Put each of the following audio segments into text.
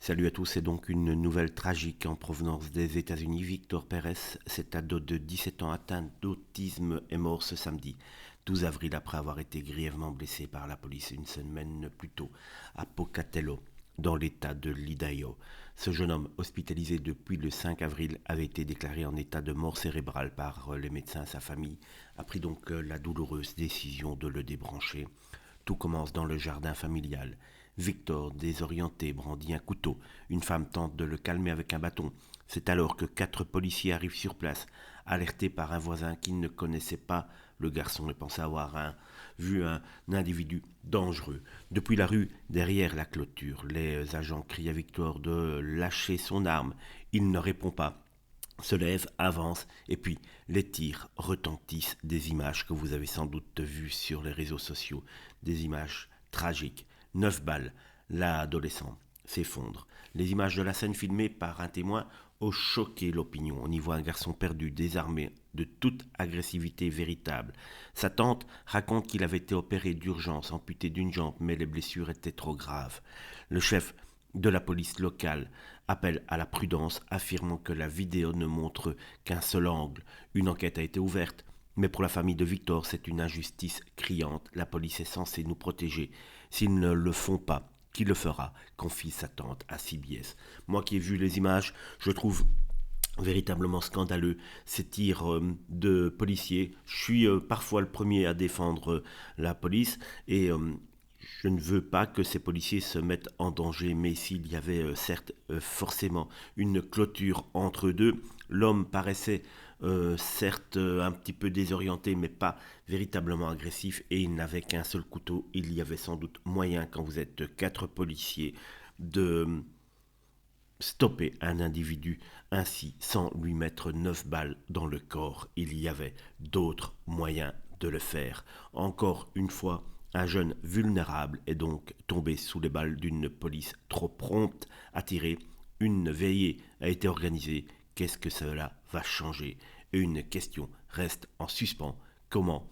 Salut à tous, c'est donc une nouvelle tragique en provenance des États-Unis. Victor Pérez, cet ado de 17 ans atteint d'autisme, est mort ce samedi 12 avril après avoir été grièvement blessé par la police une semaine plus tôt à Pocatello, dans l'état de l'Idaho. Ce jeune homme, hospitalisé depuis le 5 avril, avait été déclaré en état de mort cérébrale par les médecins. Sa famille a pris donc la douloureuse décision de le débrancher. Tout commence dans le jardin familial. Victor, désorienté, brandit un couteau. Une femme tente de le calmer avec un bâton. C'est alors que 4 policiers arrivent sur place, alertés par un voisin qui ne connaissait pas le garçon et pensait avoir vu un individu dangereux. Depuis la rue, derrière la clôture, les agents crient à Victor de lâcher son arme. Il ne répond pas, se lève, avance, et puis les tirs retentissent. Des images que vous avez sans doute vues sur les réseaux sociaux, des images tragiques. 9 balles, l'adolescent s'effondre. Les images de la scène filmée par un témoin ont choqué l'opinion. On y voit un garçon perdu, désarmé, de toute agressivité véritable. Sa tante raconte qu'il avait été opéré d'urgence, amputé d'une jambe, mais les blessures étaient trop graves. Le chef de la police locale appelle à la prudence, affirmant que la vidéo ne montre qu'un seul angle. Une enquête a été ouverte, mais pour la famille de Victor, c'est une injustice criante. La police est censée nous protéger. S'ils ne le font pas, qui le fera? Confie sa tante à CBS. Moi qui ai vu les images, je trouve véritablement scandaleux ces tirs de policiers. Je suis parfois le premier à défendre la police et je ne veux pas que ces policiers se mettent en danger, mais s'il y avait certes forcément une clôture entre eux deux, l'homme paraissait certes un petit peu désorienté, mais pas véritablement agressif, et il n'avait qu'un seul couteau. Il y avait sans doute moyen, quand vous êtes 4 policiers, de stopper un individu ainsi sans lui mettre 9 balles dans le corps. Il y avait d'autres moyens de le faire. Encore une fois, un jeune vulnérable est donc tombé sous les balles d'une police trop prompte à tirer. Une veillée a été organisée. Qu'est-ce que cela va changer? Et une question reste en suspens. Comment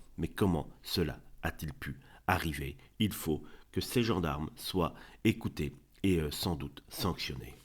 cela a-t-il pu arriver? Il faut que ces gendarmes soient écoutés et sans doute sanctionnés.